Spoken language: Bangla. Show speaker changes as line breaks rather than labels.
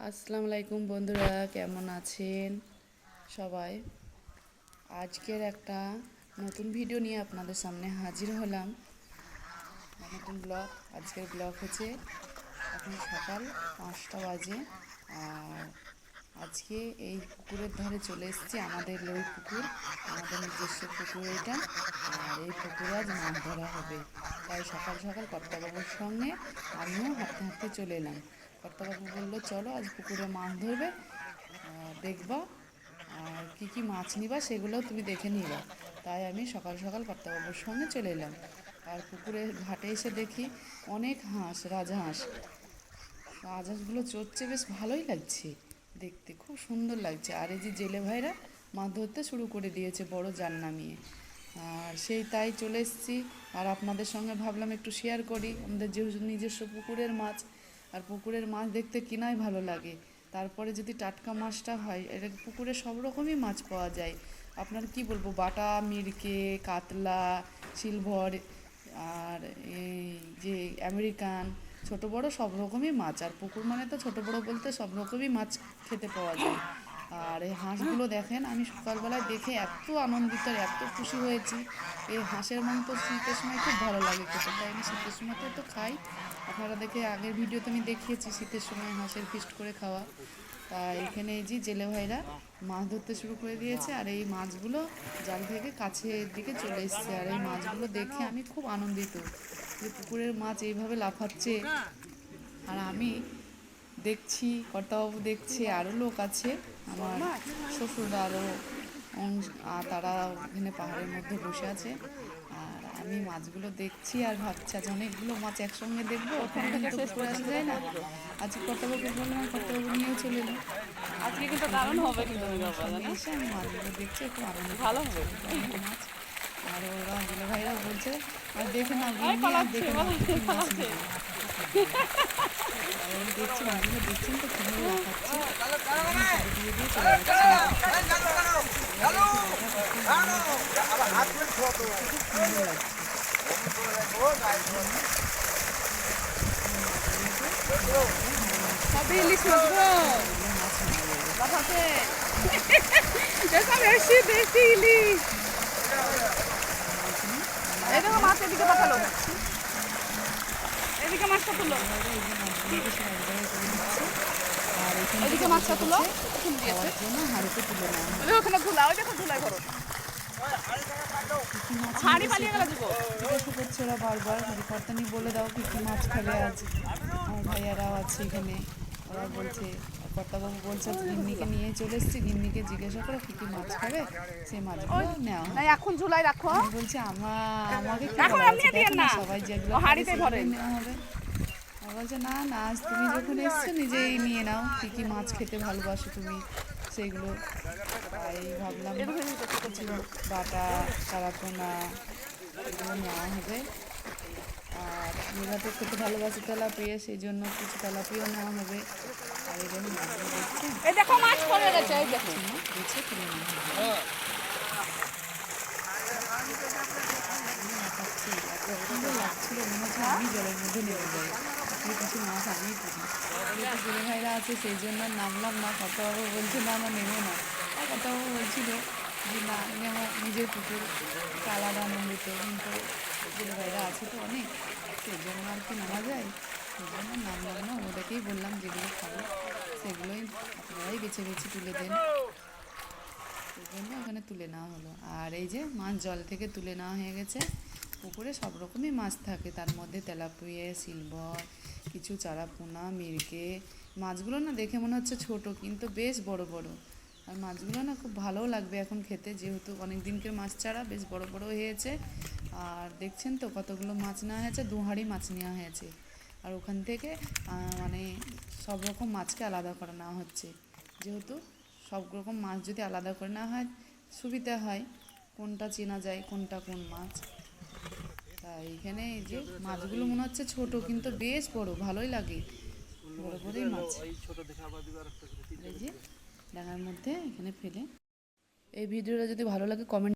আসসালামু আলাইকুম বন্ধুরা, কেমন আছেন সবাই? আজকের একটা নতুন ভিডিও নিয়ে আপনাদের সামনে হাজির হলাম। নতুন ব্লগ। আজকের ব্লগ হচ্ছে এখন সকাল 5টা বাজে। আর আজকে এই পুকুরের ধারে চলে এসেছি। আমাদের লই পুকুর, আমাদের নিজস্ব পুকুর এটা। আর এই পুকুরে আজ মাছ ধরা হবে, তাই সকাল সকাল কর্তাবাবুর সঙ্গে আমিও হাঁটতে হাঁটতে চলে এলাম। কর্তাবাবু বললো, চলো আজ পুকুরে মাছ ধরবে, দেখবা, আর কি কি মাছ নিবা সেগুলোও তুমি দেখে নিবা। তাই আমি সকাল সকাল কর্তাবাবুর সঙ্গে চলে এলাম। আর পুকুরের ঘাটে এসে দেখি অনেক হাঁস, রাজহাঁস। রাজহাঁসগুলো চড়ছে, বেশ ভালোই লাগছে দেখতে, খুব সুন্দর লাগছে। আর এই যে জেলে ভাইরা মাছ ধরতে শুরু করে দিয়েছে বড় জাল নামিয়ে। আর সেই তাই চলে এসেছি। আর আপনাদের সঙ্গে ভাবলাম একটু শেয়ার করি আমাদের যেহেতু নিজস্ব পুকুরের মাছ। আর পুকুরের মাছ দেখতে কিনাই ভালো লাগে। তারপরে যদি টাটকা মাছটা হয়, এটা পুকুরে সব রকমই মাছ পাওয়া যায়। আপনার কি বলবো, বাটা, মিরকে, কাতলা, সিলভার, আর এই যে আমেরিকান, ছোট বড় সব রকমই মাছ। আর পুকুর মানে তো ছোট বড় বলতে সব রকমই মাছ খেতে পাওয়া যায়। আর এই হাঁসগুলো দেখেন, আমি সকালবেলায় দেখে এত আনন্দিত আর এত খুশি হয়েছি। এই হাঁসের মাংস শীতের সময় খুব ভালো লাগে খেতে, তাই আমি শীতের সময়তে তো খাই। আপনারা দেখে আগের ভিডিওতে আমি দেখিয়েছি শীতের সময় হাঁসের ফিস্ট করে খাওয়া। তা এখানে এই যে জেলে ভাইরা মাছ ধরতে শুরু করে দিয়েছে। আর এই মাছগুলো জাল থেকে কাছের দিকে চলে এসছে। আর এই মাছগুলো দেখে আমি খুব আনন্দিত যে পুকুরের মাছ এইভাবে লাফাচ্ছে। আর আমি দেখছি, কর্তাবাবু দেখছে, আরও লোক আছে, আমার শ্বশুররা আরও, তারা ওখানে পাহাড়ের মধ্যে বসে আছে। আর আমি মাছগুলো দেখছি আর ভাবছি আজ অনেকগুলো মাছ একসঙ্গে দেখবো, ওখানে কিন্তু পুকুরে আসা যায় না। আজকে কর্তাবাবু বললাম, কর্তাবাবু নিয়েও চলে এলো।
আজকে কিন্তু দারুণ হবে, কিন্তু
এসে আমি মাছগুলো দেখছি, একটু আনন্দ
ভালো হবে।
মাছ। আর ওরা জেলে ভাইরা বলছে, আর দেখে নাও গিন্নি, আর দেখে নাও কি কি মাছ নেবে। আর আমি দেখছি মাছগুলো, দেখছেন তো কিভাবে লাফাচ্ছে, দিয়ে দিয়ে চলে
সবই ইলিশ মাছ গো, লাফাতে বেশি বেশি ইলিশ। এই দেখো মাছ এদিকে পাঠালো, এদিকে মাছটা তুলো, এদিকে মাছটা তুলো,
জন্য হাঁড়িতে তুলে নেওয়া হয়।
ওখানে ধুলা, ওই দেখো ধুলাই করো, হাঁড়ি পালিয়ে গেলে দিব।
জিজ্ঞাসা করছে ওরা বারবার, কর্তানি বলে দাও কি কি মাছ খাবে আজ। আমার ভাইয়ারাও আছে এখানে, ওরা বলছে, কর্তাবাবু বলছে গিন্নিকে নিয়ে চলে এসেছি, গিন্নিকে জিজ্ঞাসা করো কি কি মাছ খাবে, সেই মাছগুলো নেওয়া হয়।
এখন ঝুলাই রাখো,
আমি বলছি আমাকে কি বলা হচ্ছে, দেখো না সবাই যেগুলো
হাঁড়িতে ধরে
নেওয়া হবে। আর বলছে না না, আজ তুমি যখন এসছো নিজেই নিয়ে নাও, কী কী মাছ খেতে ভালোবাসো তুমি সেগুলো। তাই ভাবলাম কিছু বাটা, চারাপোনা এগুলো নেওয়া হবে। আর মেয়েরা তো খেতে ভালোবাসে তেলাপিয়া, সেই জন্য কিছু তেলাপিয়াও নেওয়া হবে। আর এই জন্য মাছগুলো দেখছি,
দেখো মাছ পড়ে গেছে, এই দেখো
বেছে তুলে নেওয়া হবে। লাফাচ্ছি, এত সুন্দর লাগছিল, মনে হচ্ছে আমি জলের মধ্যে নেমে যাই, আসলে কিছু মাছ আমিই তুলি। যেহেতু জেলে ভাইরা আছে সেই জন্য নামলাম না। কর্তাবাবু বলছে না না নেমো না, আর কর্তাবাবু বলছিল যে না নেমো, নিজের পুকুর, একটা আলাদা আনন্দিত। কিন্তু জেলে ভাইরা আছে তো অনেক, সেই জন্য আর কি নামা যায়, সেই জন্য নামলাম না। ওদেরকেই বললাম যেগুলো খাবো সেগুলোই আপনারাই বেছে বেছে তুলে দেন, সেই জন্য ওখানে তুলে নেওয়া হলো। আর এই যে মাছ জল থেকে তুলে নেওয়া হয়ে গেছে। পুকুরে সব রকমই মাছ থাকে, তার মধ্যে তেলাপিয়া, সিলভার, কিছু চারাপোনা, মিরকে। মাছগুলো না দেখে মনে হচ্ছে ছোট, কিন্তু বেশ বড় বড়। আর মাছগুলো না খুব ভালোও লাগবে এখন খেতে, যেহেতু অনেক দিনকার মাছ ছাড়া বেশ বড় বড় হয়েছে। আর দেখছেন তো কতগুলো মাছ নেওয়া হয়েছে, 2 হাঁড়ি মাছ নেওয়া হয়েছে। আর ওখান থেকে মানে সব রকম মাছকে আলাদা করে নেওয়া হচ্ছে, যেহেতু সব রকম মাছ যদি আলাদা করে নেওয়া হয় সুবিধা হয়, কোনটা চেনা যায় কোনটা কোন মাছ। তাই এখানে এই যে মাছগুলো মনে হচ্ছে ছোট, কিন্তু বেশ বড়, ভালোই লাগে, বড় বড়ই মাছ। এই যে ডাঙার মধ্যে এখানে ফেলে। এই ভিডিওটা যদি ভালো লাগে কমেন্ট